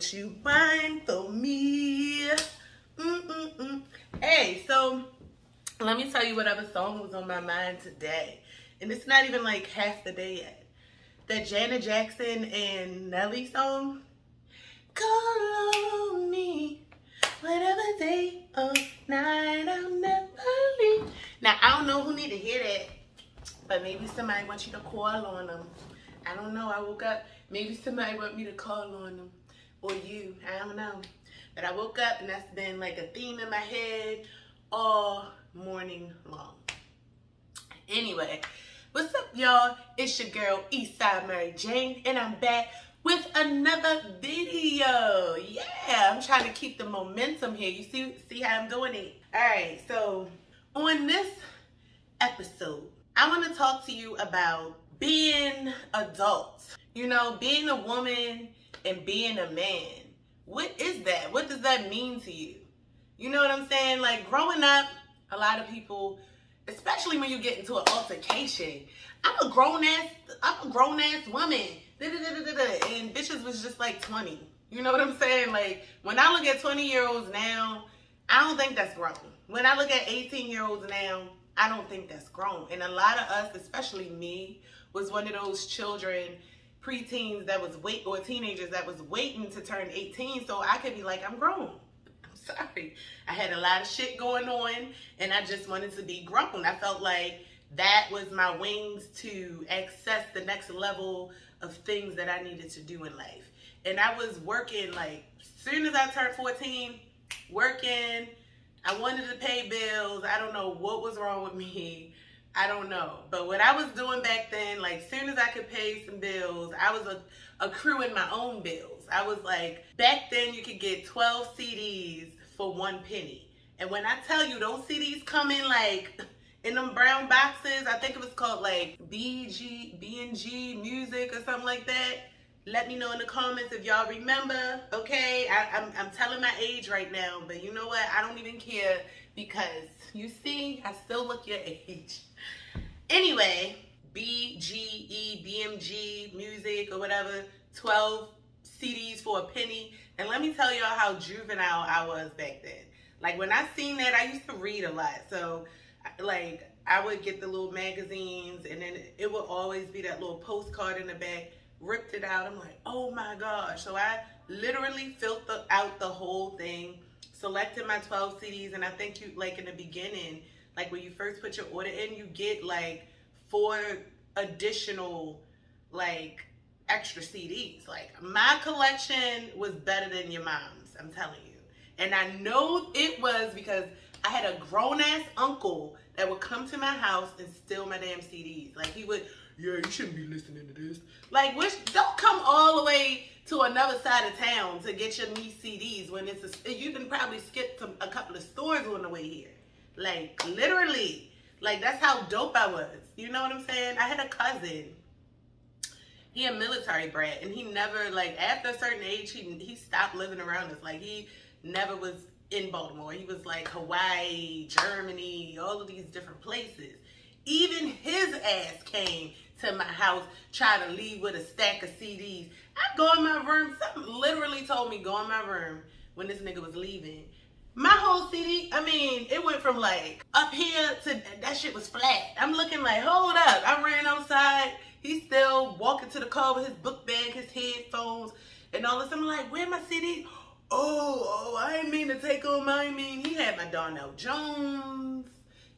Would you mind for me? Hey, so let me tell you whatever song was on my mind today. And it's not even like half the day yet. That Janet Jackson and Nelly song. Call on me, whatever day or night, I'll never leave. Now, I don't know who need to hear that, but maybe somebody wants you to call on them. I don't know. I woke up. Maybe somebody want me to call on them. Or you. I don't know. But I woke up and that's been like a theme in my head all morning long. Anyway, what's up, y'all? It's your girl, Eastside Mary Jane, and I'm back with another video. Yeah, I'm trying to keep the momentum here. You see how I'm doing it? All right, so on this episode, I want to talk to you about being adults. You know, being a woman and being a man. What is that? What does that mean to you? You know what I'm saying? Like, growing up, a lot of people, especially when you get into an altercation, I'm a grown ass woman. And bitches was just like 20. You know what I'm saying? Like, when I look at 20-year-olds now, I don't think that's grown. When I look at 18-year-olds now, I don't think that's grown. And a lot of us, especially me, was one of those children, preteens that was or teenagers that was waiting to turn 18 so I could be like, I'm grown. I'm sorry. I had a lot of shit going on and I just wanted to be grown. I felt like that was my wings to access the next level of things that I needed to do in life. And I was working, like, as soon as I turned 14, working. I wanted to pay bills. I don't know what was wrong with me. I don't know. But what I was doing back then, like, as soon as I could pay some bills, I was accruing my own bills. I was like, back then you could get 12 CDs for 1 penny. And when I tell you those CDs come in like in them brown boxes, I think it was called like B&G Music or something like that. Let me know in the comments if y'all remember, okay? I'm telling my age right now, but you know what? I don't even care because, you see, I still look your age. Anyway, BMG Music or whatever, 12 CDs for a penny. And let me tell y'all how juvenile I was back then. Like, when I seen that, I used to read a lot. So, like, I would get the little magazines, and then it would always be that little postcard in the back. Ripped it out. I'm like, oh my gosh. So I literally filled out the whole thing, selected my 12 CDs, and I think you, like, in the beginning, like when you first put your order in, you get like 4 additional like extra CDs. Like, my collection was better than your mom's, I'm telling you. And I know it was because I had a grown-ass uncle that would come to my house and steal my damn CDs. Like, he would, yeah, you shouldn't be listening to this. Like, don't come all the way to another side of town to get your niece CDs when you can probably skip a couple of stores on the way here. Like, literally. Like, that's how dope I was. You know what I'm saying? I had a cousin. He a military brat, and he never, like, after a certain age, he stopped living around us. Like, he never was in Baltimore. He was like Hawaii, Germany, all of these different places. Even his ass came to my house trying to leave with a stack of CDs. I go in my room. Something literally told me go in my room when this nigga was leaving. My whole CD, I mean, it went from like up here to that shit was flat. I'm looking like, hold up. I ran outside. He's still walking to the car with his book bag, his headphones, and all this. I'm like, where my CD? Oh, I didn't mean to take on mine. He had my Darnell Jones.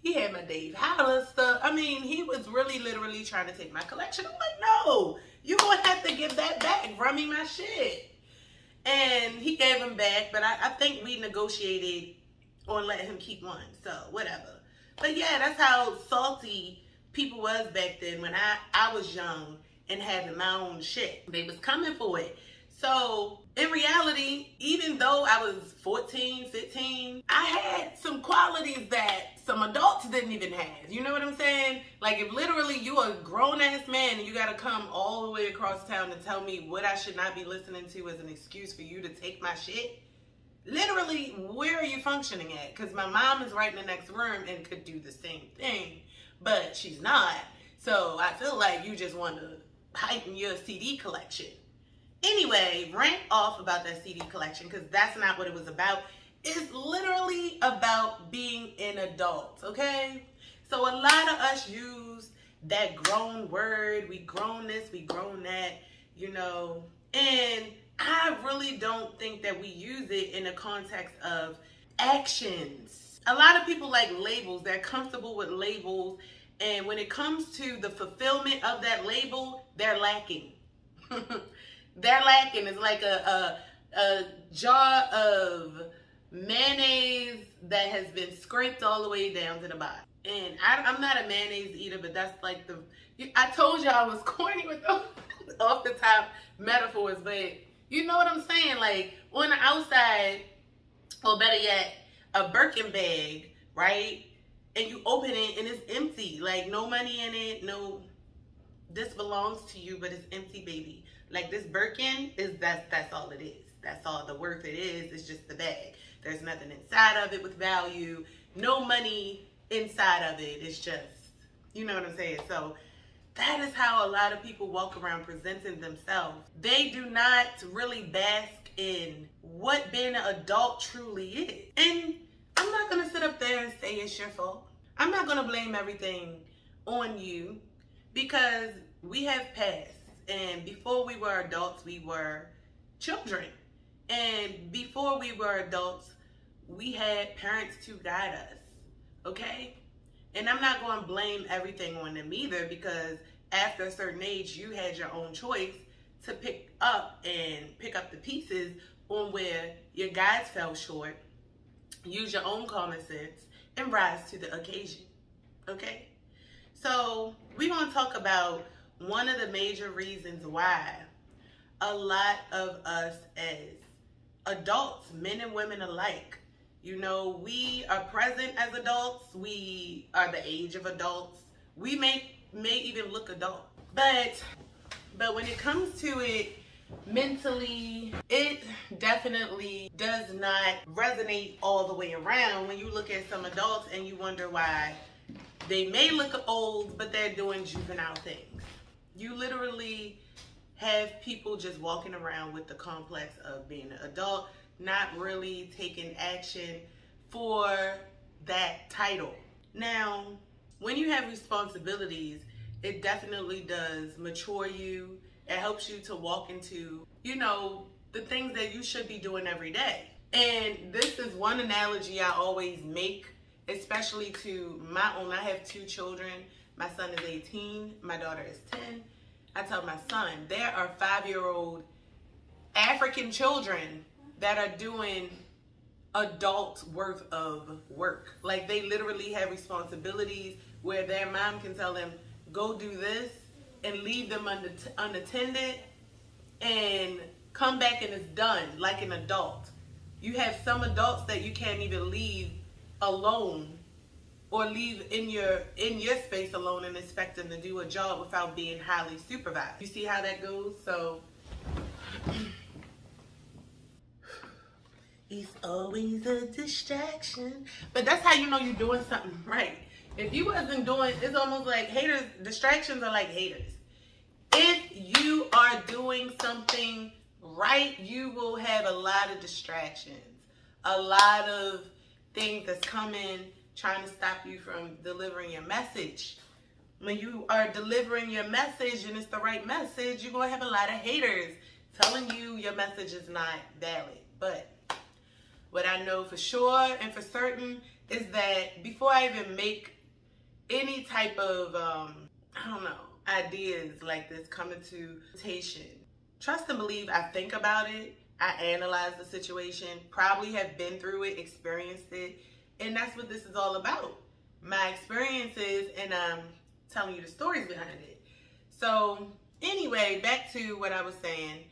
He had my Dave Hollis stuff. I mean, he was really literally trying to take my collection. I'm like, no, you're going to have to give that back. Run me my shit. And he gave him back, but I think we negotiated on letting him keep one. So, whatever. But yeah, that's how salty people was back then when I was young and having my own shit. They was coming for it. So, in reality, even though I was 14, 15, I had some qualities that some adults didn't even have. You know what I'm saying? Like, if literally you a grown-ass man and you got to come all the way across town to tell me what I should not be listening to as an excuse for you to take my shit, literally, where are you functioning at? Because my mom is right in the next room and could do the same thing, but she's not. So, I feel like you just want to heighten your CD collection. Anyway, rant off about that CD collection, because that's not what it was about. It's literally about being an adult, okay? So a lot of us use that grown word, we grown this, we grown that, you know, and I really don't think that we use it in the context of actions. A lot of people like labels, they're comfortable with labels, and when it comes to the fulfillment of that label, they're lacking. They're lacking. It's like a jar of mayonnaise that has been scraped all the way down to the bottom. And I'm not a mayonnaise eater, but that's like I told you I was corny with those off the top metaphors, but you know what I'm saying? Like on the outside, or better yet, a Birkin bag, right? And you open it and it's empty, like no money in it, no, this belongs to you, but it's empty, baby. Like this Birkin that's all it is. That's all the worth it is. It's just the bag. There's nothing inside of it with value. No money inside of it. It's just, you know what I'm saying? So that is how a lot of people walk around presenting themselves. They do not really bask in what being an adult truly is. And I'm not going to sit up there and say it's your fault. I'm not going to blame everything on you, because we have passed. And before we were adults, we were children. And before we were adults, we had parents to guide us, okay? And I'm not going to blame everything on them either, because after a certain age, you had your own choice to pick up the pieces on where your guides fell short, use your own common sense, and rise to the occasion, okay? So we're going to talk about one of the major reasons why a lot of us as adults, men and women alike, you know, we are present as adults. We are the age of adults. We may even look adult. But when it comes to it mentally, it definitely does not resonate all the way around when you look at some adults and you wonder why they may look old, but they're doing juvenile things. You literally have people just walking around with the complex of being an adult, not really taking action for that title. Now, when you have responsibilities, it definitely does mature you. It helps you to walk into, you know, the things that you should be doing every day. And this is one analogy I always make, especially to my own. I have 2 children. My son is 18. My daughter is 10. I tell my son, there are 5-year-old African children that are doing adult worth of work. Like they literally have responsibilities where their mom can tell them, go do this, and leave them unattended and come back and it's done like an adult. You have some adults that you can't even leave alone or leave in your space alone and expect them to do a job without being highly supervised. You see how that goes? So it's always a distraction. But that's how you know you're doing something right. If you wasn't doing, it's almost like haters, distractions are like haters. If you are doing something right, you will have a lot of distractions. A lot of things that's coming, trying to stop you from delivering your message. When you are delivering your message and it's the right message, you're going to have a lot of haters telling you your message is not valid. But what I know for sure and for certain is that before I even make any type of, I don't know, ideas like this coming to Confrontation, trust and believe I think about it, I analyze the situation, probably have been through it, experienced it, and that's what this is all about. My experiences, and I'm telling you the stories behind it. So anyway, back to what I was saying.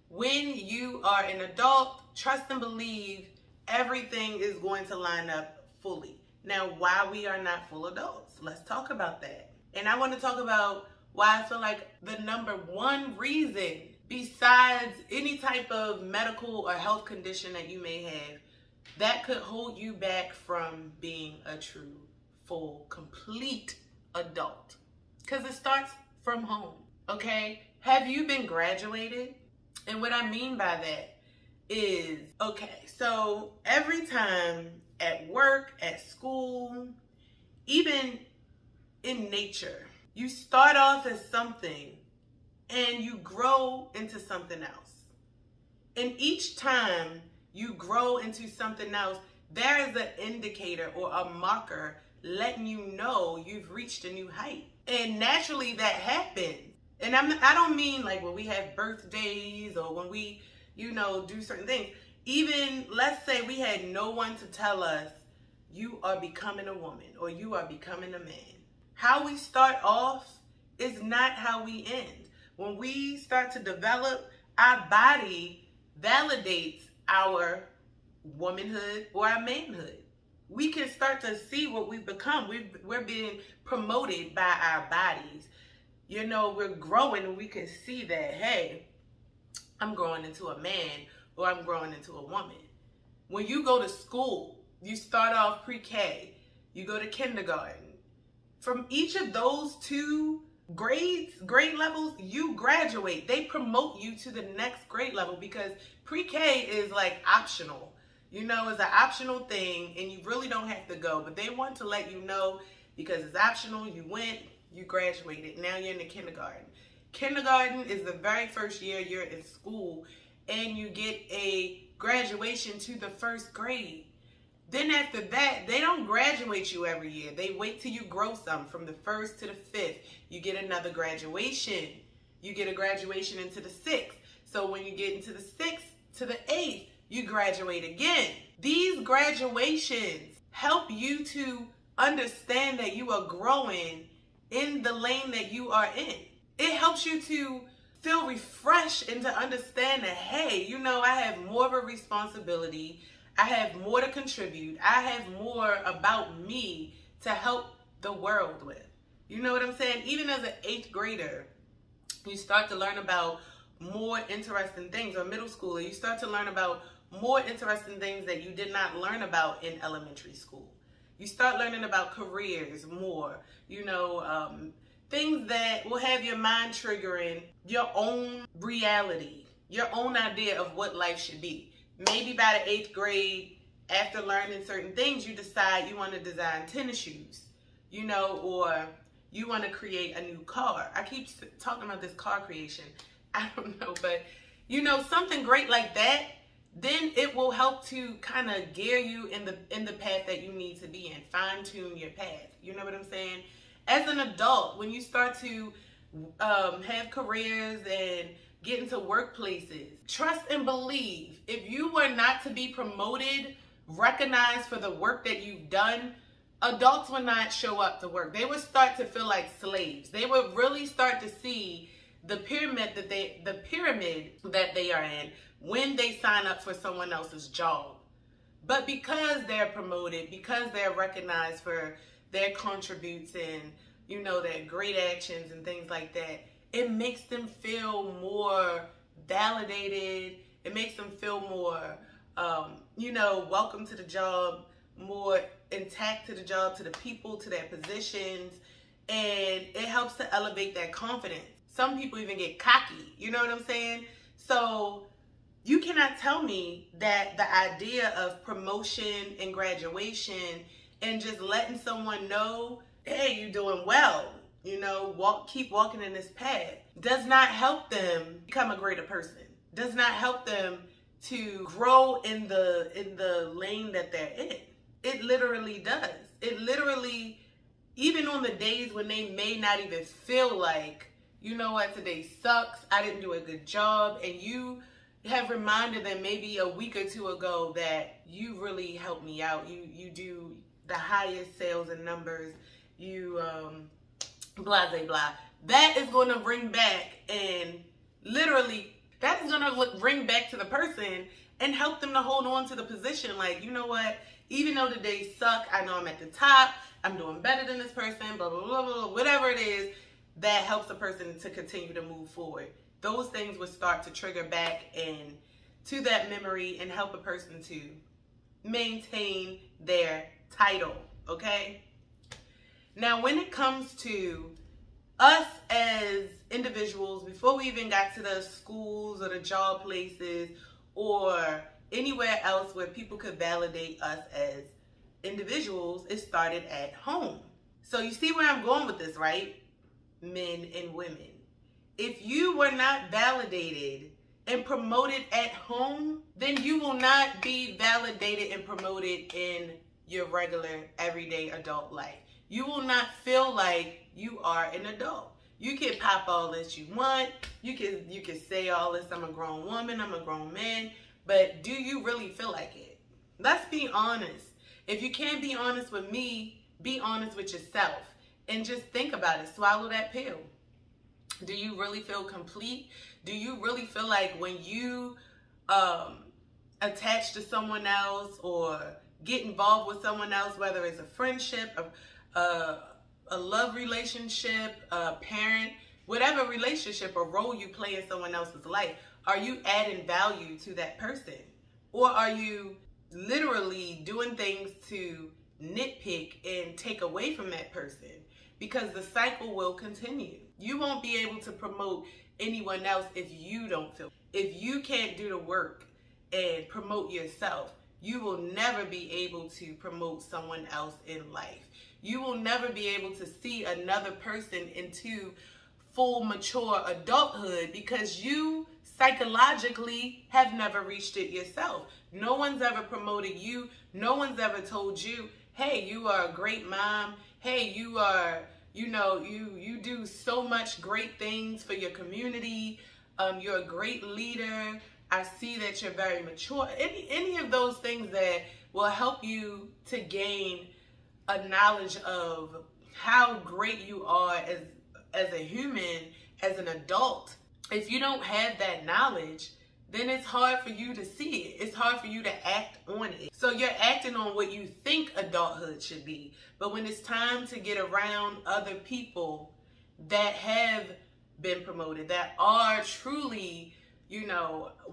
When you are an adult, trust and believe everything is going to line up fully. Now, why we are not full adults? Let's talk about that. And I want to talk about why I feel like the #1 reason, besides any type of medical or health condition that you may have, that could hold you back from being a true, full, complete adult. Because it starts from home, okay? Have you been graduated? And what I mean by that is, okay, so every time at work, at school, even in nature, you start off as something and you grow into something else. And each time you grow into something else, there is an indicator or a marker letting you know you've reached a new height. And naturally that happens. And I don't mean like when we have birthdays or when we, do certain things. Even, let's say we had no one to tell us, you are becoming a woman or you are becoming a man. How we start off is not how we end. When we start to develop, our body validates our womanhood or our manhood. We can start to see what we've become. We're being promoted by our bodies. We're growing and we can see that, hey, I'm growing into a man or I'm growing into a woman. When you go to school, you start off pre-K, you go to kindergarten. From each of those two grade levels, you graduate. They promote you to the next grade level because pre-K is like optional. It's an optional thing and you really don't have to go, but they want to let you know because it's optional. You went, you graduated. Now you're in the kindergarten. Kindergarten is the very first year you're in school and you get a graduation to the first grade. Then after that, they don't graduate you every year. They wait till you grow some. From the 1st to the 5th, you get another graduation. You get a graduation into the 6th. So when you get into the 6th to the 8th, you graduate again. These graduations help you to understand that you are growing in the lane that you are in. It helps you to feel refreshed and to understand that, hey, I have more of a responsibility. I have more to contribute. I have more about me to help the world with. You know what I'm saying? Even as an 8th grader, you start to learn about more interesting things, or middle schooler, you start to learn about more interesting things that you did not learn about in elementary school. You start learning about careers more, things that will have your mind triggering your own reality, your own idea of what life should be. Maybe by the 8th grade, after learning certain things, you decide you want to design tennis shoes, or you want to create a new car. I keep talking about this car creation. I don't know, but something great like that, then it will help to kind of gear you in the path that you need to be in, fine tune your path. You know what I'm saying? As an adult, when you start to have careers and get into workplaces, trust and believe, if you were not to be promoted, recognized for the work that you've done, adults would not show up to work. They would start to feel like slaves. They would really start to see the pyramid that they are in when they sign up for someone else's job. But because they're promoted, because they're recognized for their contributes and, their great actions and things like that, it makes them feel more validated. It makes them feel more, welcome to the job, more intact to the job, to the people, to their positions. And it helps to elevate their confidence. Some people even get cocky. You know what I'm saying? So you cannot tell me that the idea of promotion and graduation and just letting someone know, hey, you're doing well, keep walking in this path, does not help them become a greater person, does not help them to grow in the lane that they're in. It literally does. It literally, even on the days when they may not even feel like, today sucks, I didn't do a good job, and you have reminded them maybe a week or two ago that you really helped me out. You do the highest sales and numbers, you blah, blah, blah. That is going to bring back, and literally, that is going to bring back to the person and help them to hold on to the position. Like, you know what? Even though the days suck, I know I'm at the top, I'm doing better than this person, blah, blah, blah, blah, whatever it is, that helps the person to continue to move forward. Those things would start to trigger back and to that memory and help a person to maintain their title, okay? Now, when it comes to us as individuals, before we even got to the schools or the job places or anywhere else where people could validate us as individuals, it started at home. So you see where I'm going with this, right? Men and women. If you were not validated and promoted at home, then you will not be validated and promoted in your regular everyday adult life. You will not feel like you are an adult. You can pop all this you want. You can say all this, I'm a grown woman, I'm a grown man, but do you really feel like it? Let's be honest. If you can't be honest with me, be honest with yourself and just think about it. Swallow that pill. Do you really feel complete? Do you really feel like when you attach to someone else or get involved with someone else, whether it's a friendship, a love relationship, a parent, whatever relationship or role you play in someone else's life, are you adding value to that person? Or are you literally doing things to nitpick and take away from that person? Because the cycle will continue. You won't be able to promote anyone else if you don't feel. If you can't do the work and promote yourself, you will never be able to promote someone else in life. You will never be able to see another person into full mature adulthood because you psychologically have never reached it yourself. No one's ever promoted you. No one's ever told you, hey, you are a great mom. Hey, you are, you do so much great things for your community. You're a great leader. I see that you're very mature. Any of those things that will help you to gain a knowledge of how great you are as a human, as an adult. If you don't have that knowledge, then it's hard for you to see it. It's hard for you to act on it. So you're acting on what you think adulthood should be. But when it's time to get around other people that have been promoted, that are truly,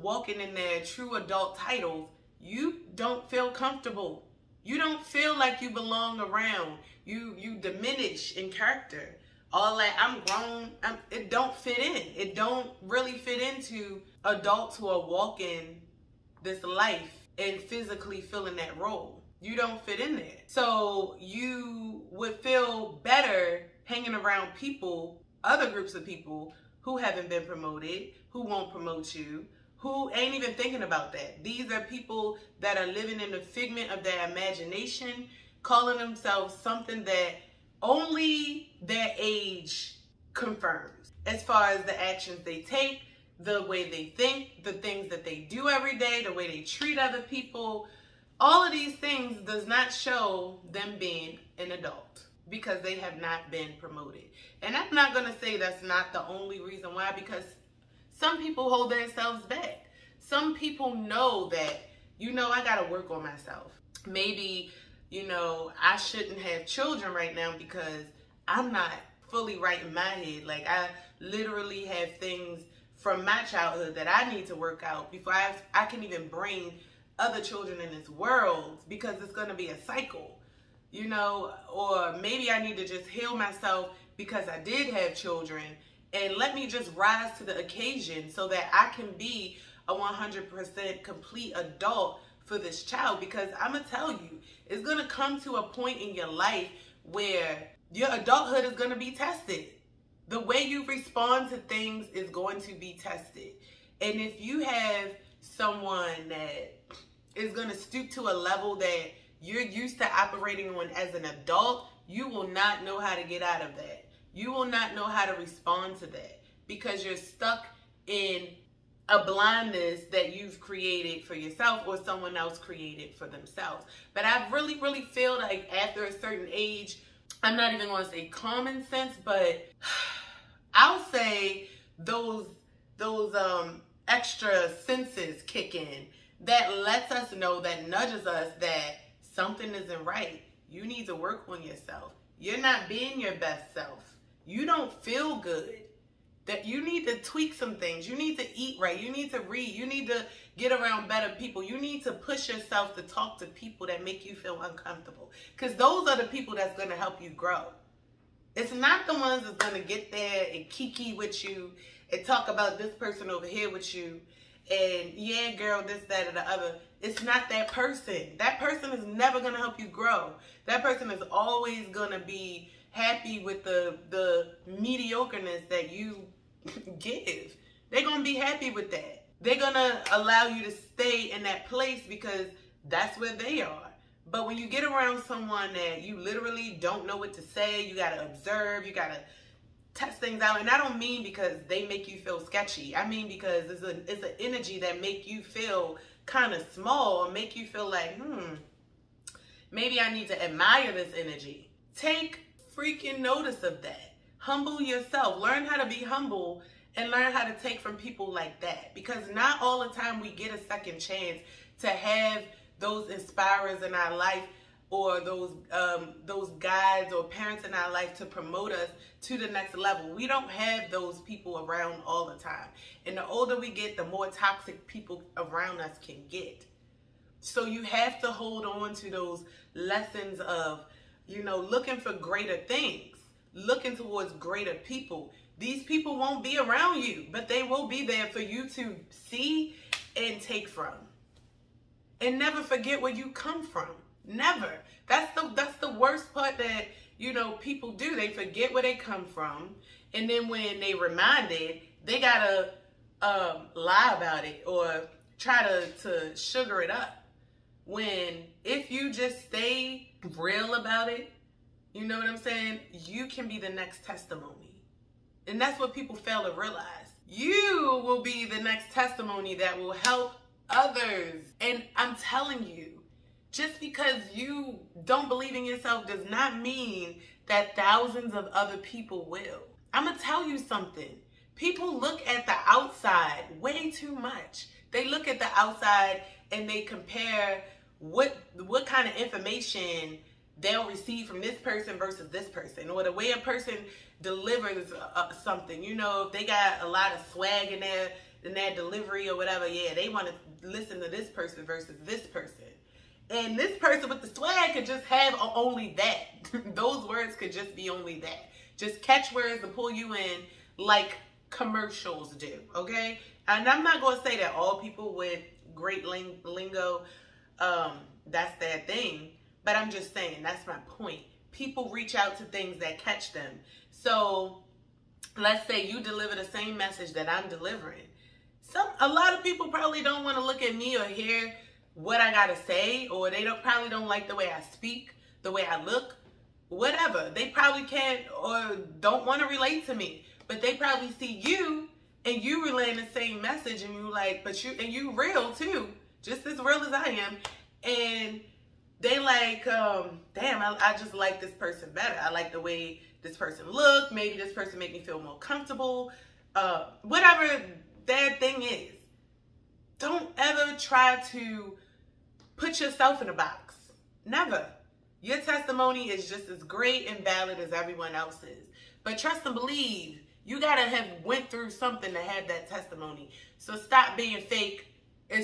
walking in their true adult titles, you don't feel comfortable. You don't feel like you belong around. You diminish in character. All that, I'm grown, it don't fit in. It don't really fit into adults who are walking this life and physically filling that role. You don't fit in there. So you would feel better hanging around people, other groups of people who haven't been promoted, who won't promote you, who ain't even thinking about that. These are people that are living in the figment of their imagination, calling themselves something that only their age confirms. As far as the actions they take, the way they think, the things that they do every day, the way they treat other people, all of these things does not show them being an adult because they have not been promoted. And I'm not going to say that's not the only reason why, because some people hold themselves back. Some people know that, I got to work on myself. Maybe, I shouldn't have children right now because I'm not fully right in my head. Like, I literally have things from my childhood that I need to work out before I can even bring other children in this world, because it's going to be a cycle, or maybe I need to just heal myself because I did have children, and let me just rise to the occasion so that I can be a 100% complete adult for this child. Because I'm going to tell you, it's going to come to a point in your life where your adulthood is going to be tested. The way you respond to things is going to be tested. And if you have someone that is going to stoop to a level that you're used to operating on as an adult, you will not know how to get out of that. You will not know how to respond to that because you're stuck in a blindness that you've created for yourself or someone else created for themselves. But I really, really feel like after a certain age, I'm not even going to say common sense, but I'll say those extra senses kick in that lets us know, that nudges us that something isn't right. You need to work on yourself. You're not being your best self. You don't feel good. That you need to tweak some things. You need to eat right. You need to read. You need to get around better people. You need to push yourself to talk to people that make you feel uncomfortable. Because those are the people that's going to help you grow. It's not the ones that's gonna get there and kiki with you and talk about this person over here with you and yeah, girl, this, that, or the other. It's not that person. That person is never gonna help you grow. That person is always gonna be happy with the mediocreness that you give. They're gonna be happy with that. They're gonna allow you to stay in that place because that's where they are. But when you get around someone that you literally don't know what to say, you gotta observe, you gotta test things out. And I don't mean because they make you feel sketchy. I mean because it's an energy that make you feel kind of small or make you feel like, maybe I need to admire this energy. Take freaking notice of that. Humble yourself. Learn how to be humble and learn how to take from people like that. Because not all the time we get a second chance to have those inspirers in our life or those guides or parents in our life to promote us to the next level. We don't have those people around all the time. And the older we get, the more toxic people around us can get. So you have to hold on to those lessons of, you know, looking for greater things, looking towards greater people. These people won't be around you, but they will be there for you to see and take from. And never forget where you come from. Never. That's the worst part that, you know, people do. They forget where they come from. And then when they reminded, they gotta lie about it or try to sugar it up. When if you just stay real about it, you know what I'm saying? You can be the next testimony. And that's what people fail to realize. You will be the next testimony that will help others. And I'm telling you, just because you don't believe in yourself does not mean that thousands of other people will. I'm gonna tell you something. People look at the outside way too much. They look at the outside and they compare what kind of information they'll receive from this person versus this person, or the way a person delivers something. You know, if they got a lot of swag in their delivery or whatever, yeah, they want to listen to this person versus this person. And this person with the swag could just have only that. Those words could just be only that. Just catchwords to pull you in like commercials do, okay? And I'm not going to say that all people with great lingo, that's their thing. But I'm just saying, that's my point. People reach out to things that catch them. So let's say you deliver the same message that I'm delivering. A lot of people probably don't want to look at me or hear what I got to say, or they probably don't like the way I speak, the way I look, whatever. They probably can't or don't want to relate to me, but they probably see you and you relaying the same message and you like, but you real too, just as real as I am. And they like, damn, I just like this person better. I like the way this person look. Maybe this person make me feel more comfortable. Whatever their thing is. Don't ever try to put yourself in a box. Never. Your testimony is just as great and valid as everyone else's. But trust and believe, you gotta have went through something to have that testimony. So stop being fake and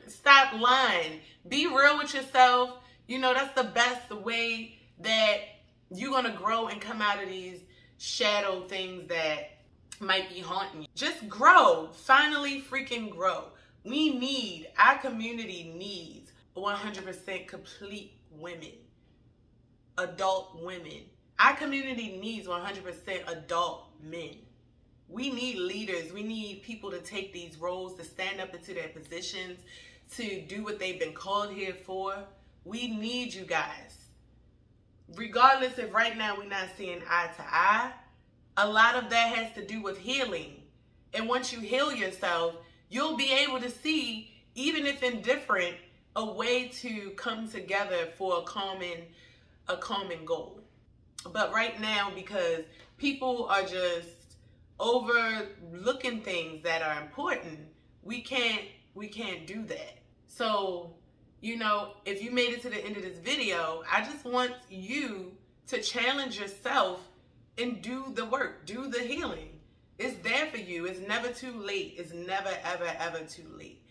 stop lying. Be real with yourself. You know, that's the best way that you're gonna grow and come out of these shadow things that might be haunting you. Just grow. Finally freaking grow. Our community needs 100% complete women. Adult women. Our community needs 100% adult men. We need leaders. We need people to take these roles, to stand up into their positions, to do what they've been called here for. We need you guys. Regardless if right now we're not seeing eye to eye, a lot of that has to do with healing. And once you heal yourself, you'll be able to see, even if indifferent, a way to come together for a common goal. But right now, because people are just overlooking things that are important, we can't do that. So, you know, if you made it to the end of this video, I just want you to challenge yourself and do the work, do the healing. It's there for you. It's never too late. It's never, ever, ever too late.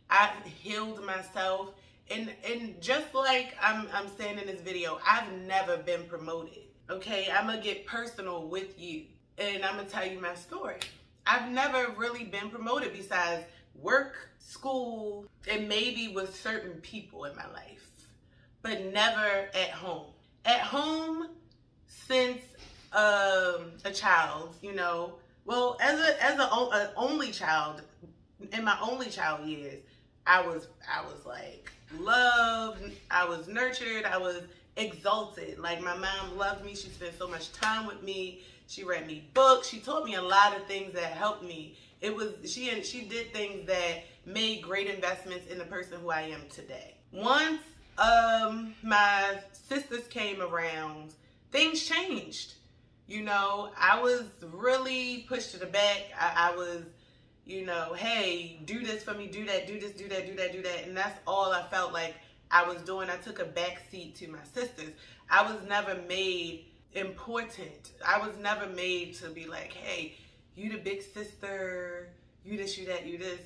I've healed myself. And just like I'm saying in this video, I've never been promoted. Okay, I'm gonna get personal with you and I'm gonna tell you my story. I've never really been promoted besides work, school, and maybe with certain people in my life, but never at home. At home, since a child, you know, well, as a only child, in my only child years, I was like loved, I was nurtured, I was exalted. Like my mom loved me. She spent so much time with me. She read me books. She taught me a lot of things that helped me. It was she did things that made great investments in the person who I am today. Once my sisters came around, things changed. You know, I was really pushed to the back. I was, you know, hey, do this for me, do that, do this, do that, do that, do that. And that's all I felt like I was doing. I took a back seat to my sisters. I was never made important. I was never made to be like, hey, you the big sister, you this, you that, you this,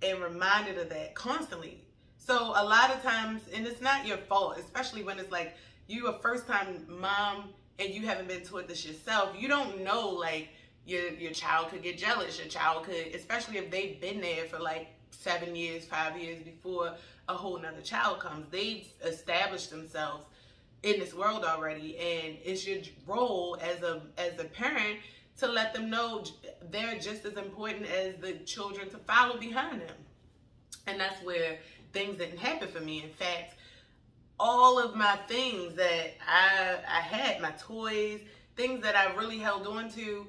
and reminded of that constantly. So a lot of times, and it's not your fault, especially when it's like you a first time mom and you haven't been taught this yourself. You don't know, like, your child could get jealous. Your child could, especially if they've been there for like 7 years, 5 years before a whole nother child comes. They've established themselves in this world already, and it's your role as a parent to let them know they're just as important as the children to follow behind them. And that's where things didn't happen for me. In fact, all of my things that I had, my toys, things that I really held on to,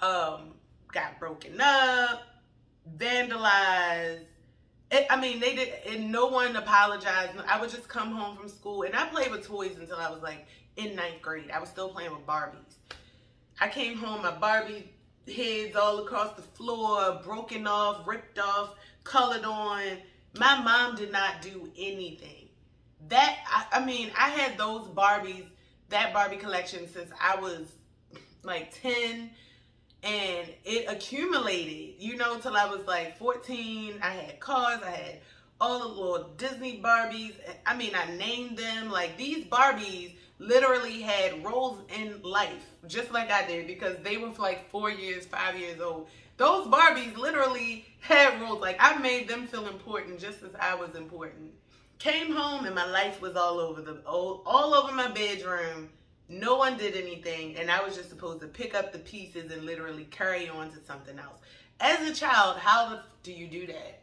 got broken up, vandalized. They did, and no one apologized. I would just come home from school, and I played with toys until I was like in 9th grade. I was still playing with Barbies. I came home, my Barbie heads all across the floor, broken off, ripped off, colored on. My mom did not do anything. I had those Barbies, that Barbie collection since I was like 10. And it accumulated, you know, till I was like 14. I had cars. I had all the little Disney Barbies. I named them. Like, these Barbies literally had roles in life, just like I did, because they were like 4 years, 5 years old. Those Barbies literally had roles. Like, I made them feel important just as I was important. Came home and my life was all over my bedroom. No one did anything, and I was just supposed to pick up the pieces and literally carry on to something else. As a child, how do you do that?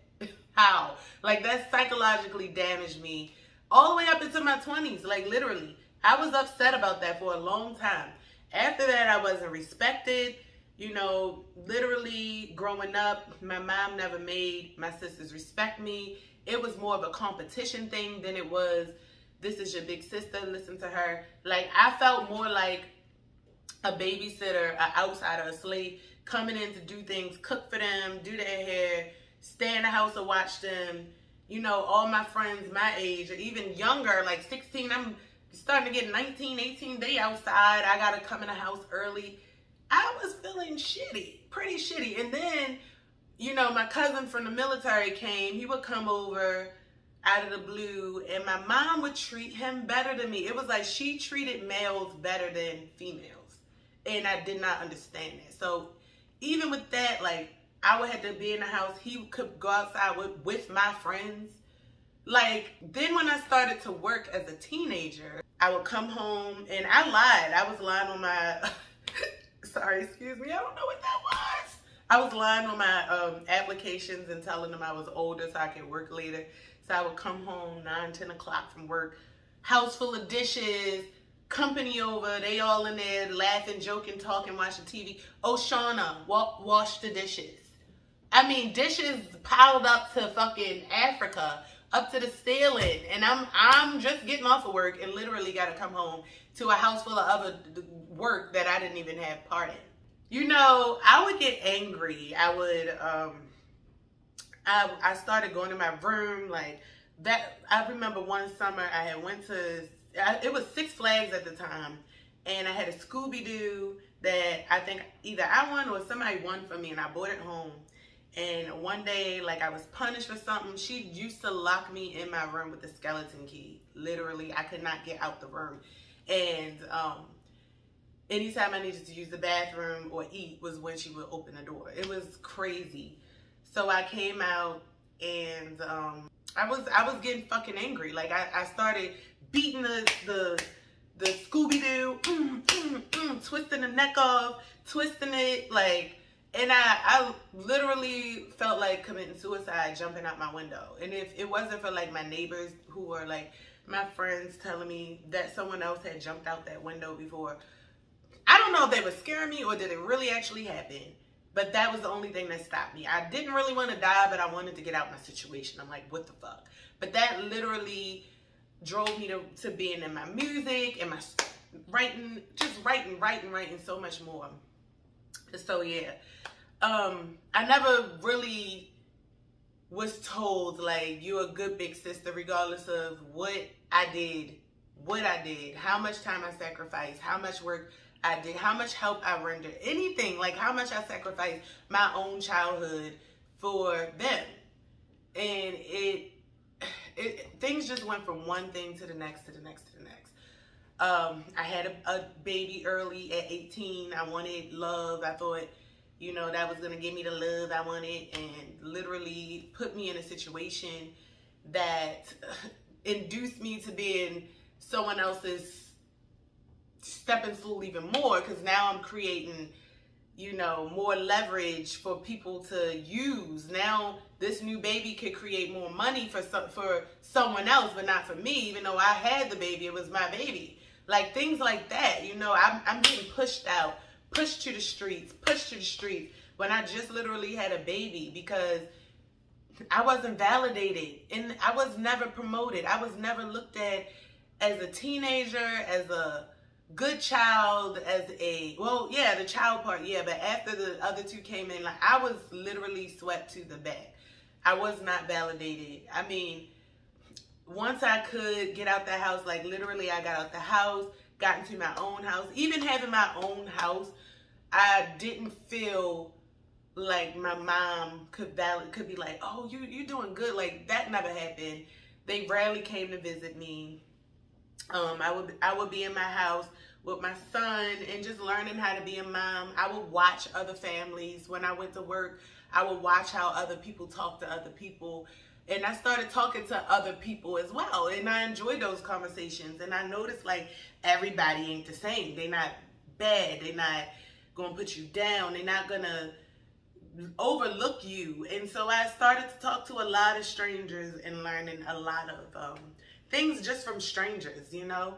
How? Like, that psychologically damaged me all the way up into my 20s. Like, literally. I was upset about that for a long time. After that, I wasn't respected. You know, literally growing up, my mom never made my sisters respect me. It was more of a competition thing than it was, this is your big sister, listen to her. Like, I felt more like a babysitter, an outsider, a slave, coming in to do things, cook for them, do their hair, stay in the house and watch them. You know, all my friends my age, or even younger, like 16, I'm starting to get 19, 18, they outside. I got to come in the house early. I was feeling shitty, pretty shitty. And then, you know, my cousin from the military came. He would come over out of the blue, and my mom would treat him better than me. It was like she treated males better than females, and I did not understand that. So even with that, like, I would have to be in the house. He could go outside with my friends. Like, then when I started to work as a teenager, I would come home, and I lied. I was lying on my sorry, excuse me, I don't know what that was. I was lying on my applications and telling them I was older so I could work later. So I would come home 9, 10 o'clock from work, house full of dishes, company over, they all in there laughing, joking, talking, watching TV. Oh, Shauna, wash the dishes. I mean, dishes piled up to fucking Africa, up to the ceiling. And I'm just getting off of work and literally got to come home to a house full of other work that I didn't even have part in. You know, I would get angry. I started going to my room like that. I remember one summer I had it was Six Flags at the time, and I had a Scooby-Doo that I think either I won or somebody won for me, and I brought it home. And one day, like, I was punished for something. She used to lock me in my room with the skeleton key. Literally, I could not get out the room. And anytime I needed to use the bathroom or eat was when she would open the door. It was crazy. So I came out and I was getting fucking angry. Like I started beating the Scooby-Doo, twisting the neck off, twisting it, like, and I literally felt like committing suicide, jumping out my window. And if it wasn't for like my neighbors who were like my friends telling me that someone else had jumped out that window before, I don't know if they were scaring me or did it really actually happen, but that was the only thing that stopped me. I didn't really want to die, but I wanted to get out my situation. I'm like, what the fuck? But that literally drove me to being in my music and my writing, just writing so much more. So yeah, I never really was told like you're a good big sister regardless of what I did, how much time I sacrificed, how much work I did, how much help I rendered, anything, like how much I sacrificed my own childhood for them. And things just went from one thing to the next, to the next, to the next. I had a baby early at 18. I wanted love. I thought, you know, that was going to give me the love I wanted, and literally put me in a situation that induced me to being someone else's stepping stool even more, because now I'm creating, you know, more leverage for people to use. Now this new baby could create more money for someone else, but not for me, even though I had the baby, it was my baby. Like things like that, you know, I'm getting pushed out, pushed to the streets, when I just literally had a baby because I wasn't validated and I was never promoted. I was never looked at as a teenager, as a good child, as a, well, yeah, the child part, yeah, but after the other two came in, like I was literally swept to the back. I was not validated. I mean, once I could get out the house, like literally I got out the house, got into my own house. Even having my own house, I didn't feel like my mom could be like, oh, you doing good. Like that never happened. They rarely came to visit me. I would be in my house with my son and just learning how to be a mom. I would watch other families. When I went to work, I would watch how other people talk to other people. And I started talking to other people as well. And I enjoyed those conversations. And I noticed like everybody ain't the same. They're not bad. They're not going to put you down. They're not going to overlook you. And so I started to talk to a lot of strangers and learning a lot of things just from strangers, you know.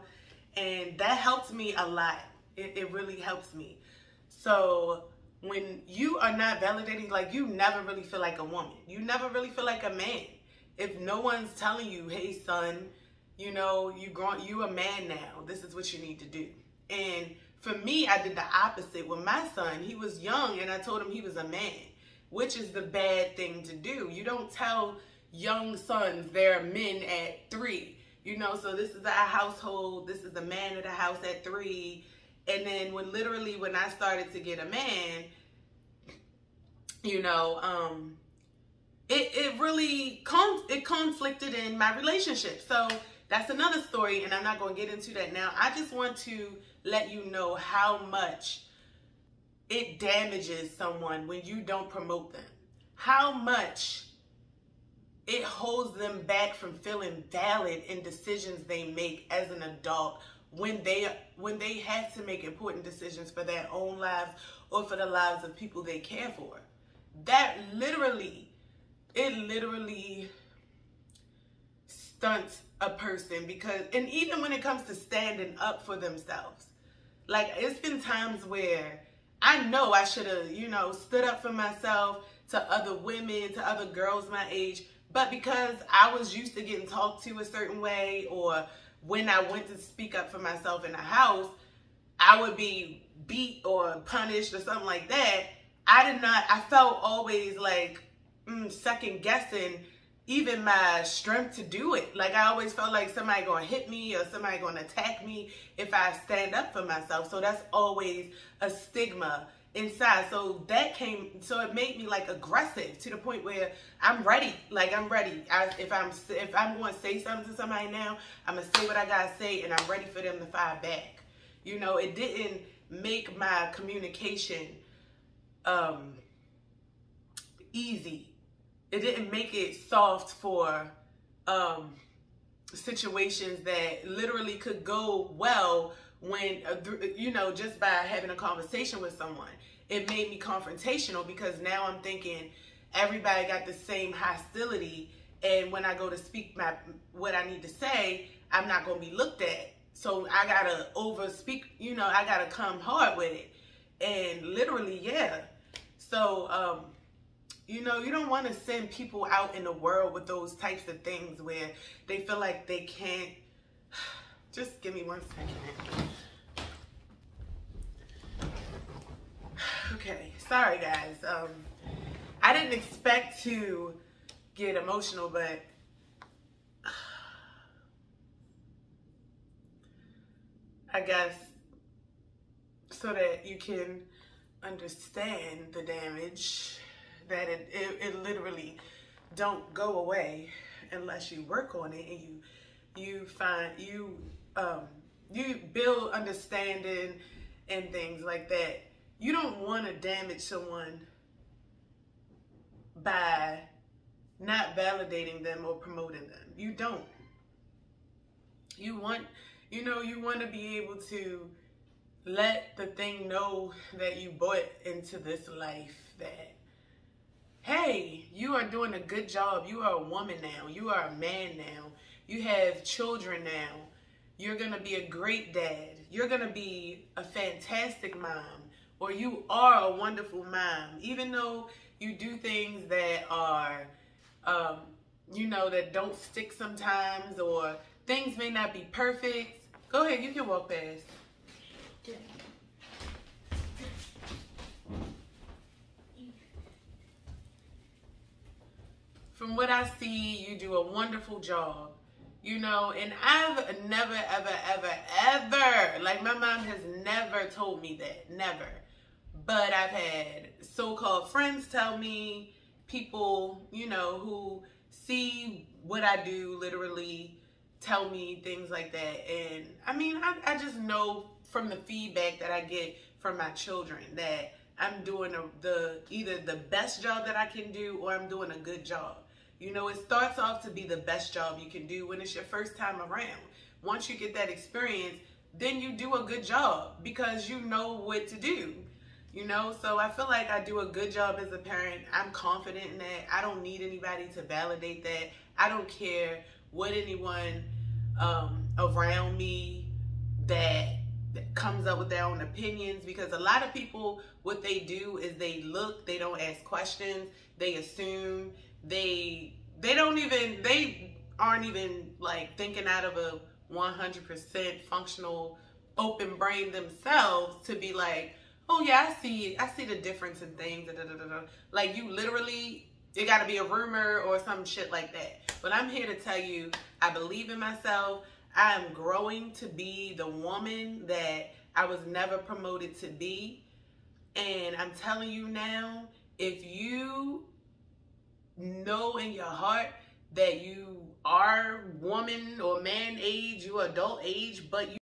And that helped me a lot. It really helps me. So when you are not validating, like you never really feel like a woman. You never really feel like a man. If no one's telling you, hey son, you know, you a man now. This is what you need to do. And for me, I did the opposite with my son. He was young and I told him he was a man, which is the bad thing to do. You don't tell young sons they're men at 3. You know, so this is our household. This is the man of the house at 3. And then when I started to get a man, you know, it really conflicted in my relationship. So that's another story, and I'm not going to get into that now. I just want to let you know how much it damages someone when you don't promote them. How much it holds them back from feeling valid in decisions they make as an adult when they have to make important decisions for their own lives or for the lives of people they care for. That literally stunts a person, because, and even when it comes to standing up for themselves, like it's been times where I know I should have, you know, stood up for myself to other women, to other girls my age, but because I was used to getting talked to a certain way, or when I went to speak up for myself in the house, I would be beat or punished or something like that. I felt always like second guessing even my strength to do it. Like I always felt like somebody gonna hit me or somebody gonna attack me if I stand up for myself. So that's always a stigma inside. So it made me like aggressive to the point where I'm ready. Like I'm ready. If I'm going to say something to somebody now, I'm gonna say what I gotta say, and I'm ready for them to fire back. You know, it didn't make my communication easy. It didn't make it soft for situations that literally could go well when, you know, just by having a conversation with someone. It made me confrontational because now I'm thinking everybody got the same hostility, and when I go to speak what I need to say, I'm not going to be looked at. So I got to over speak, you know, I got to come hard with it. And literally, yeah. So, you know, you don't want to send people out in the world with those types of things where they feel like they can't. Just give me 1 second. Okay, sorry guys. I didn't expect to get emotional, but I guess so that you can understand the damage, that it literally don't go away unless you work on it and you build understanding and things like that. You don't want to damage someone by not validating them or promoting them. You don't. You want, you know, you want to be able to let the thing know that you brought into this life that, hey, you are doing a good job. You are a woman now. You are a man now. You have children now. You're going to be a great dad. You're going to be a fantastic mom. Or you are a wonderful mom. Even though you do things that are, you know, that don't stick sometimes, or things may not be perfect. Go ahead, you can walk past. From what I see, you do a wonderful job, you know, and I've never, ever, ever, ever, like my mom has never told me that, never. But I've had so-called friends tell me, people, you know, who see what I do literally tell me things like that. And I mean, I just know from the feedback that I get from my children that I'm doing either the best job that I can do, or I'm doing a good job. You know, it starts off to be the best job you can do when it's your first time around. Once you get that experience, then you do a good job because you know what to do. You know, so I feel like I do a good job as a parent. I'm confident in that. I don't need anybody to validate that. I don't care what anyone around me that comes up with their own opinions, because a lot of people, what they do is they look, they don't ask questions, they assume, they aren't even like thinking out of a 100% functional open brain themselves to be like, oh yeah, I see the difference in things. Like you literally, it got to be a rumor or some shit like that. But I'm here to tell you, I believe in myself. I am growing to be the woman that I was never promoted to be. And I'm telling you now, if you know in your heart that you are woman or man age, you adult age, but you